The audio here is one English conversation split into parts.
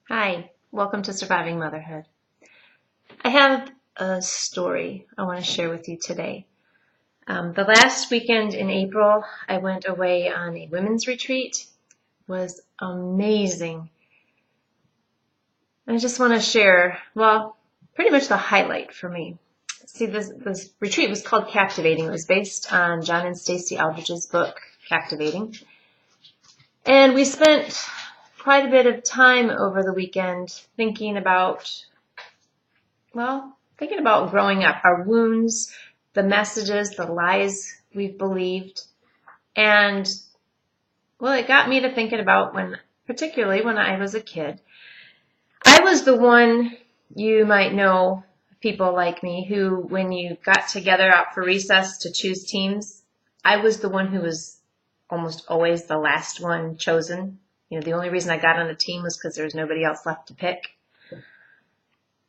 Hi, welcome to Surviving Motherhood. I have a story I want to share with you today. The last weekend in April, I went away on a women's retreat. It was amazing. I just want to share, pretty much the highlight for me. See, this retreat was called Captivating. It was based on John and Stacey Aldrich's book, Captivating. And we spent quite a bit of time over the weekend thinking about growing up, our wounds, the messages, the lies we've believed. And, it got me to thinking about particularly when I was a kid. I was the one, you might know, people like me, who when you got together out for recess to choose teams, I was the one who was almost always the last one chosen. The only reason I got on a team was because there was nobody else left to pick.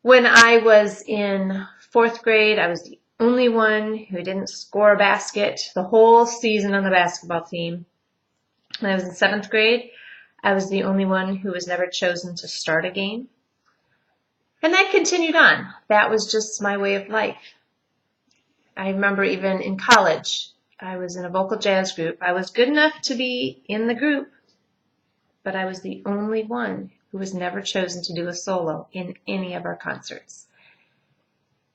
When I was in fourth grade, I was the only one who didn't score a basket the whole season on the basketball team. When I was in seventh grade, I was the only one who was never chosen to start a game. And that continued on. That was just my way of life. I remember even in college, I was in a vocal jazz group. I was good enough to be in the group, but I was the only one who was never chosen to do a solo in any of our concerts.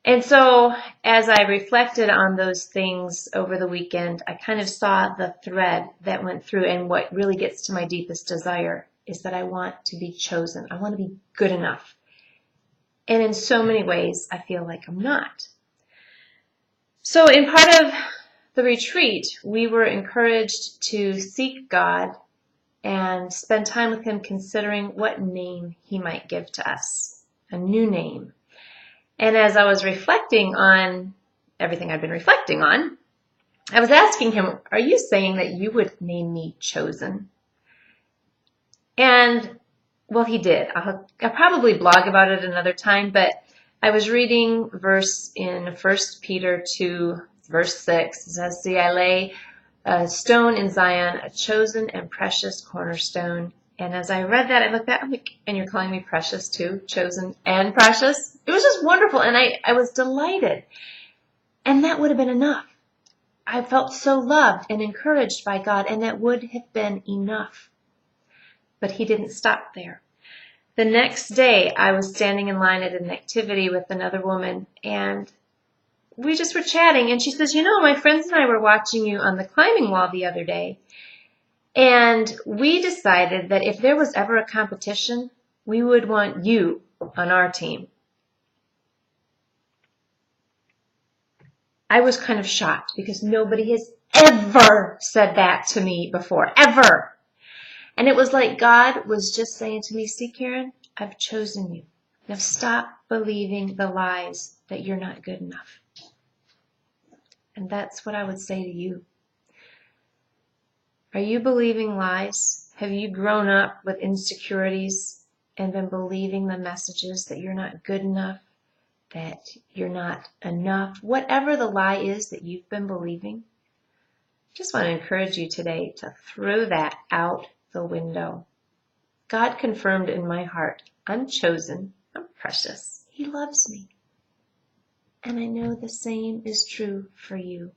And so as I reflected on those things over the weekend, I kind of saw the thread that went through, and what really gets to my deepest desire is that I want to be chosen. I want to be good enough. And in so many ways, I feel like I'm not. So in part of the retreat, we were encouraged to seek God and spend time with Him considering what name He might give to us, a new name. And as I was reflecting on everything I've been reflecting on, I was asking Him, are you saying that you would name me chosen? And, He did. I'll probably blog about it another time, but I was reading verse in 1 Peter 2, verse 6. It says, "See, I lay a stone in Zion, a chosen and precious cornerstone." And as I read that, I looked at it, I'm like, and you're calling me precious too, chosen and precious? It was just wonderful, and I was delighted. And that would have been enough. I felt so loved and encouraged by God, and that would have been enough. But He didn't stop there. The next day, I was standing in line at an activity with another woman, and we just were chatting, and she says, my friends and I were watching you on the climbing wall the other day, and we decided that if there was ever a competition, we would want you on our team. I was kind of shocked because nobody has ever said that to me before, ever. And it was like God was just saying to me, see, Karen, I've chosen you. Now stop believing the lies that you're not good enough. And that's what I would say to you. Are you believing lies? Have you grown up with insecurities and been believing the messages that you're not good enough, that you're not enough? Whatever the lie is that you've been believing, I just want to encourage you today to throw that out the window. God confirmed in my heart, I'm chosen, I'm precious, He loves me. And I know the same is true for you.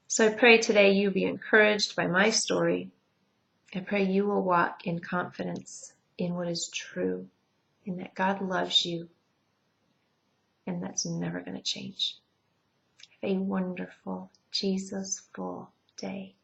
So I pray today you be encouraged by my story. I pray you will walk in confidence in what is true, in that God loves you, and that's never going to change. Have a wonderful, Jesus-full day.